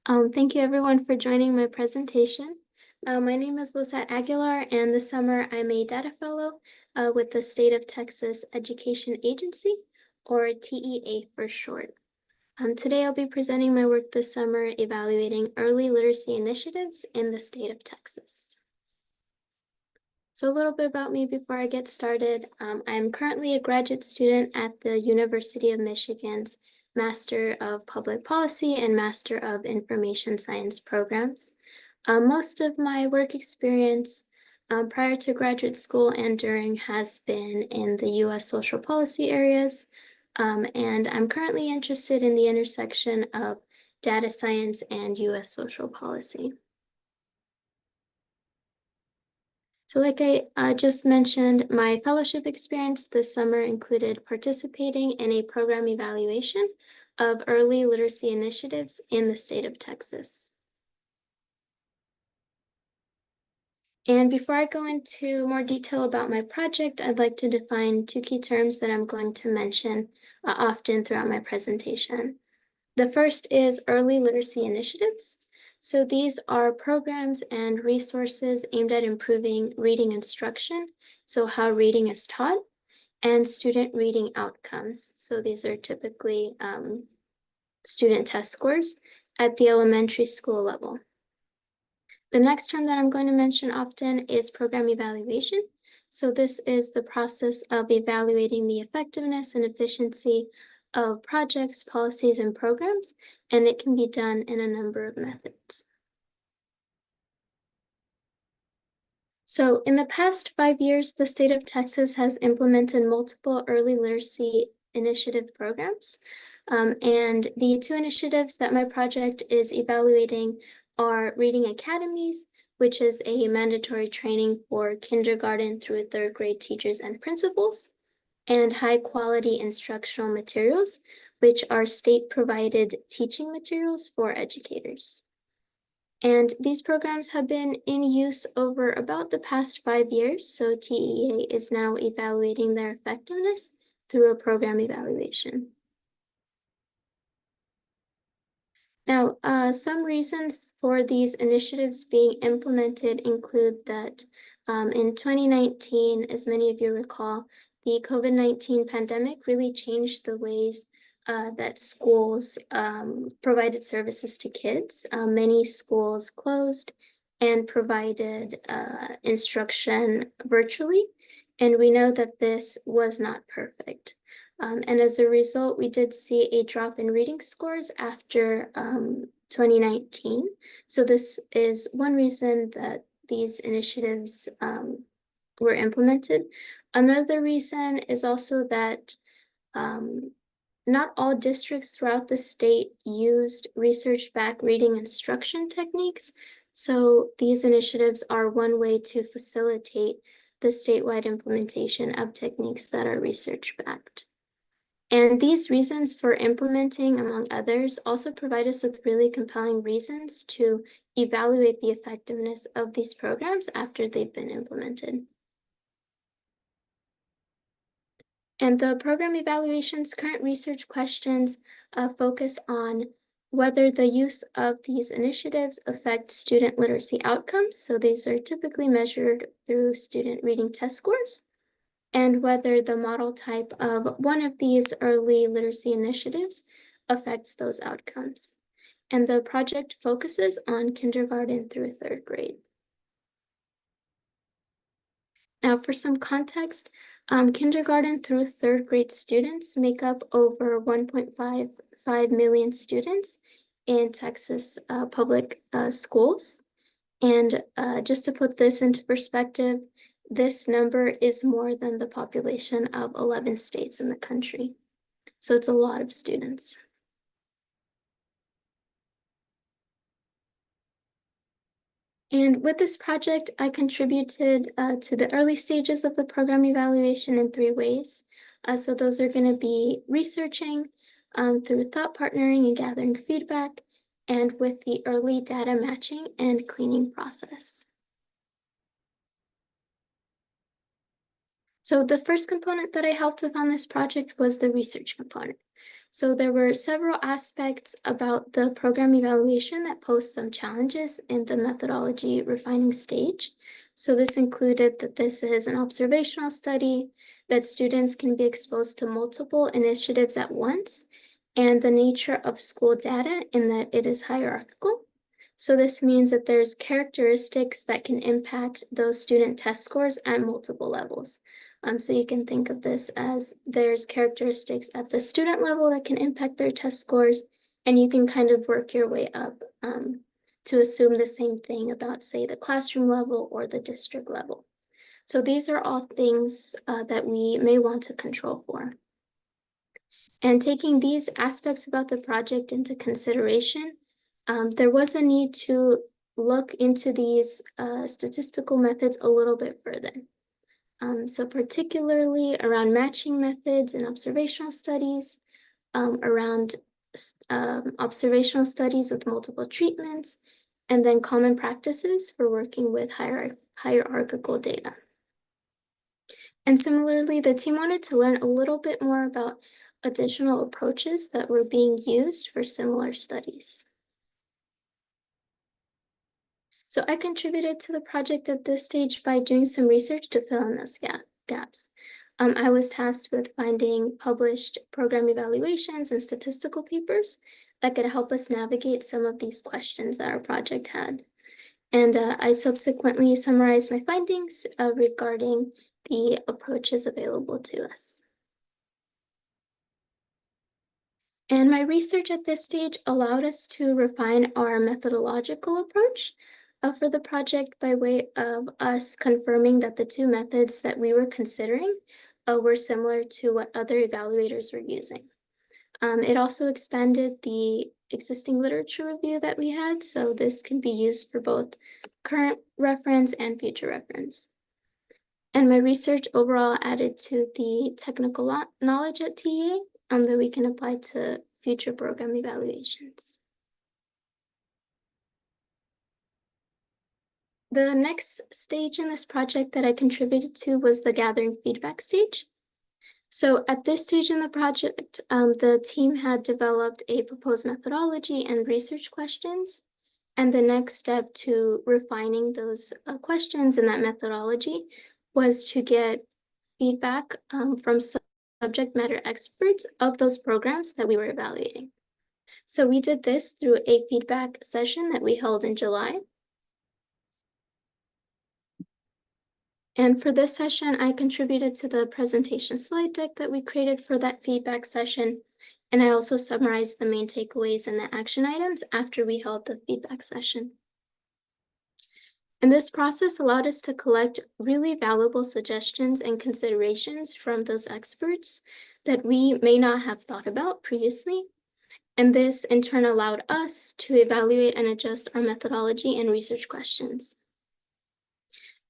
Thank you everyone for joining my presentation. My name is Lizett Aguilar, and this summer I'm a data fellow with the State of Texas Education Agency, or TEA for short. Today I'll be presenting my work this summer evaluating early literacy initiatives in the state of Texas. So a little bit about me before I get started. I'm currently a graduate student at the University of Michigan's Master of Public Policy and Master of Information Science programs. Most of my work experience prior to graduate school and during has been in the U.S. social policy areas, and I'm currently interested in the intersection of data science and U.S. social policy. So like I just mentioned, my fellowship experience this summer included participating in a program evaluation of early literacy initiatives in the state of Texas. And before I go into more detail about my project, I'd like to define two key terms that I'm going to mention often throughout my presentation. The first is early literacy initiatives. So these are programs and resources aimed at improving reading instruction, so how reading is taught, and student reading outcomes. So these are typically student test scores at the elementary school level. The next term that I'm going to mention often is program evaluation. So this is the process of evaluating the effectiveness and efficiency of projects, policies, and programs, and it can be done in a number of methods. So in the past 5 years, the state of Texas has implemented multiple early literacy initiative programs. And the two initiatives that my project is evaluating are Reading Academies, which is a mandatory training for kindergarten through third grade teachers and principals, and high quality instructional materials, which are state-provided teaching materials for educators. And these programs have been in use over about the past 5 years, so TEA is now evaluating their effectiveness through a program evaluation. Now, some reasons for these initiatives being implemented include that in 2019, as many of you recall, the COVID-19 pandemic really changed the ways that schools provided services to kids. Many schools closed and provided instruction virtually, and we know that this was not perfect. And as a result, we did see a drop in reading scores after 2019. So this is one reason that these initiatives were implemented. Another reason is also that not all districts throughout the state used research-backed reading instruction techniques. So these initiatives are one way to facilitate the statewide implementation of techniques that are research-backed. And these reasons for implementing, among others, also provide us with really compelling reasons to evaluate the effectiveness of these programs after they've been implemented. And the program evaluation's current research questions focus on whether the use of these initiatives affect student literacy outcomes. So these are typically measured through student reading test scores, and whether the model type of one of these early literacy initiatives affects those outcomes. And the project focuses on kindergarten through third grade. Now, for some context, kindergarten through third grade students make up over 1.55 million students in Texas public schools. And just to put this into perspective, this number is more than the population of 11 states in the country. So it's a lot of students. And with this project, I contributed to the early stages of the program evaluation in 3 ways. So those are going to be researching through thought partnering and gathering feedback, and with the early data matching and cleaning process. So the first component that I helped with on this project was the research component. So there were several aspects about the program evaluation that posed some challenges in the methodology refining stage. So this included that this is an observational study, that students can be exposed to multiple initiatives at once, and the nature of school data in that it is hierarchical. So this means that there's characteristics that can impact those student test scores at multiple levels. So you can think of this as there's characteristics at the student level that can impact their test scores, and you can kind of work your way up to assume the same thing about, say, the classroom level or the district level. So these are all things that we may want to control for. And taking these aspects about the project into consideration, there was a need to look into these statistical methods a little bit further. So particularly around matching methods and observational studies, around observational studies with multiple treatments, and then common practices for working with hierarchical data. And similarly, the team wanted to learn a little bit more about additional approaches that were being used for similar studies. So I contributed to the project at this stage by doing some research to fill in those gaps. I was tasked with finding published program evaluations and statistical papers that could help us navigate some of these questions that our project had. And I subsequently summarized my findings regarding the approaches available to us. And my research at this stage allowed us to refine our methodological approach for the project by way of us confirming that the two methods that we were considering were similar to what other evaluators were using. It also expanded the existing literature review that we had, so this can be used for both current reference and future reference. And my research overall added to the technical knowledge at TA that we can apply to future program evaluations. The next stage in this project that I contributed to was the gathering feedback stage. So at this stage in the project, the team had developed a proposed methodology and research questions. And the next step to refining those questions and that methodology was to get feedback from subject matter experts of those programs that we were evaluating. So we did this through a feedback session that we held in July. And for this session, I contributed to the presentation slide deck that we created for that feedback session. And I also summarized the main takeaways and the action items after we held the feedback session. And this process allowed us to collect really valuable suggestions and considerations from those experts that we may not have thought about previously. And this in turn allowed us to evaluate and adjust our methodology and research questions.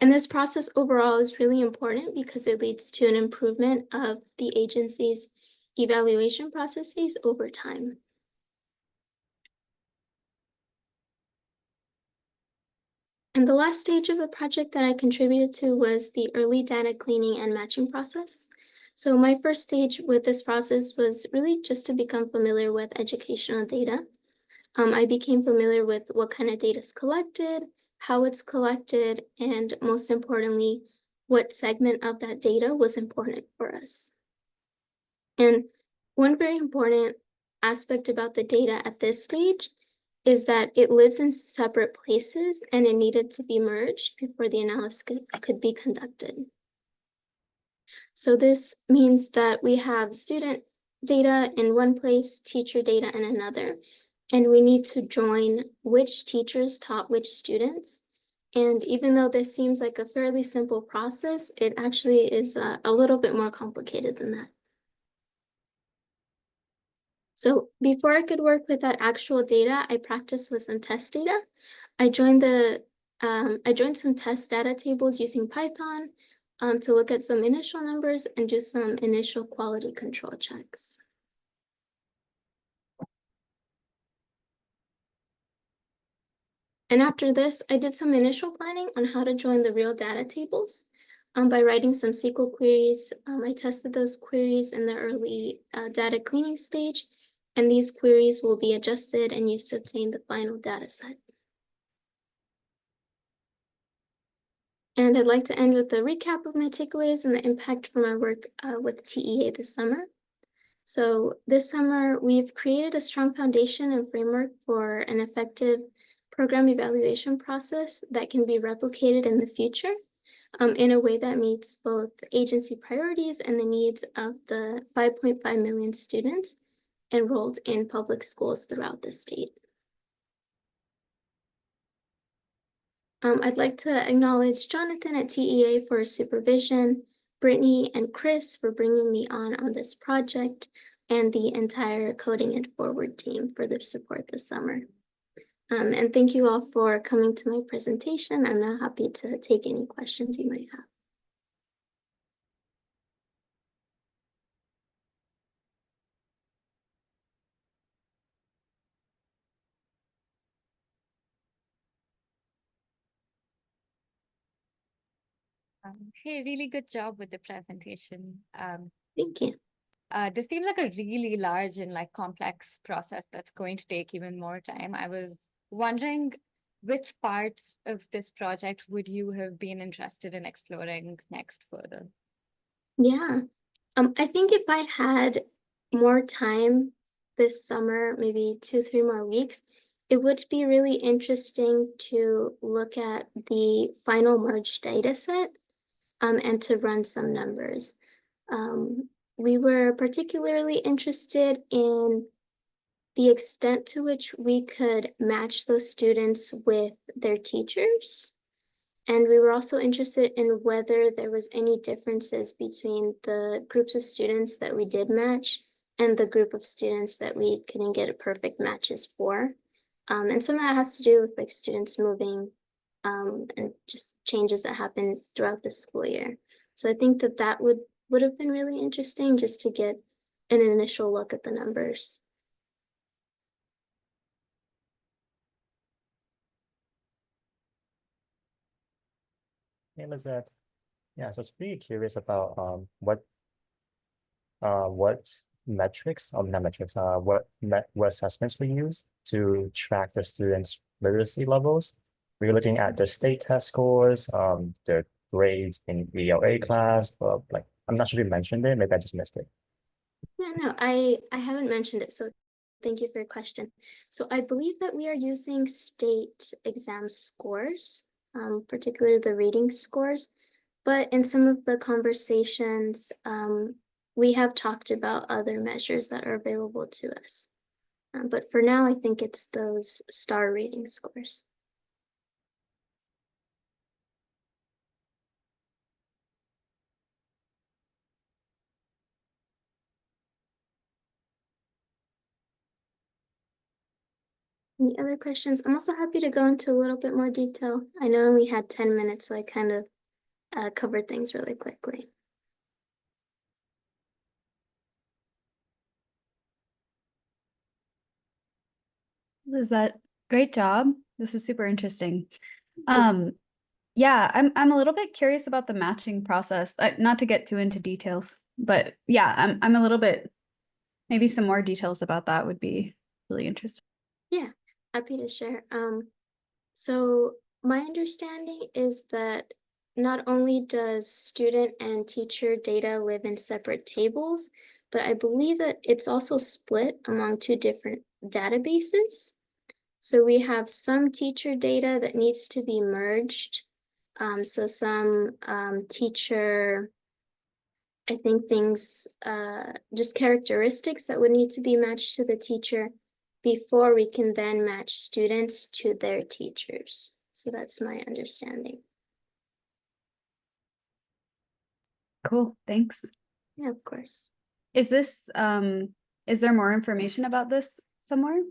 And this process overall is really important because it leads to an improvement of the agency's evaluation processes over time. And the last stage of the project that I contributed to was the early data cleaning and matching process. So my first stage with this process was really just to become familiar with educational data. I became familiar with what kind of data is collected, how it's collected, and most importantly, what segment of that data was important for us. And one very important aspect about the data at this stage is that it lives in separate places and it needed to be merged before the analysis could be conducted. So this means that we have student data in one place, teacher data in another, and we need to join which teachers taught which students. And even though this seems like a fairly simple process, it actually is a little bit more complicated than that. So before I could work with that actual data, I practiced with some test data. I joined some test data tables using Python to look at some initial numbers and do some initial quality control checks. And after this, I did some initial planning on how to join the real data tables. by writing some SQL queries. I tested those queries in the early data cleaning stage, and these queries will be adjusted and used to obtain the final data set. And I'd like to end with a recap of my takeaways and the impact from my work with TEA this summer. So this summer, we've created a strong foundation and framework for an effective program evaluation process that can be replicated in the future in a way that meets both agency priorities and the needs of the 5.5 million students enrolled in public schools throughout the state. I'd like to acknowledge Jonathan at TEA for his supervision, Brittany and Chris for bringing me on this project, and the entire Coding It Forward team for their support this summer. And thank you all for coming to my presentation. I'm now happy to take any questions you might have. Hey, really good job with the presentation. Thank you. This seems like a really large and like complex process that's going to take even more time. I was wondering which parts of this project would you have been interested in exploring next further? Yeah. I think if I had more time this summer, maybe 2-3 more weeks, it would be really interesting to look at the final merged data set and to run some numbers. We were particularly interested in the extent to which we could match those students with their teachers. And we were also interested in whether there was any differences between the groups of students that we did match and the group of students that we couldn't get perfect matches for. And some of that has to do with like students moving and just changes that happen throughout the school year. So I think that would have been really interesting just to get an initial look at the numbers. Hey, Lizette. Yeah, so I was pretty curious about what metrics, not metrics, what assessments we use to track the students' literacy levels. We're looking at the state test scores, their grades in ELA class, but like I'm not sure if you mentioned it, maybe I just missed it. Yeah, no, I haven't mentioned it, so thank you for your question. So I believe that we are using state exam scores, particularly the reading scores, but in some of the conversations, we have talked about other measures that are available to us. But for now, I think it's those star reading scores. Any other questions? I'm also happy to go into a little bit more detail. I know we had 10 minutes, so I kind of covered things really quickly. Lizette, great job. This is super interesting. Yeah, I'm a little bit curious about the matching process. Not to get too into details, but yeah, I'm a little bit, maybe some more details about that would be really interesting. Yeah, happy to share. So my understanding is that not only does student and teacher data live in separate tables, but I believe that it's also split among 2 different databases. So we have some teacher data that needs to be merged. So some teacher, I think things, just characteristics that would need to be matched to the teacher before we can then match students to their teachers. So that's my understanding. Cool, thanks. Yeah, of course. Is there more information about this somewhere?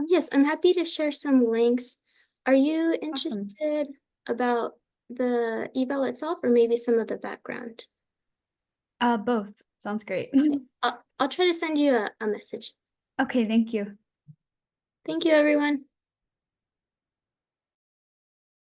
Yes, I'm happy to share some links. Are you Awesome. interested about the eval itself or maybe some of the background? Both. Sounds great. I'll try to send you a message. Okay, thank you. Thank you, everyone.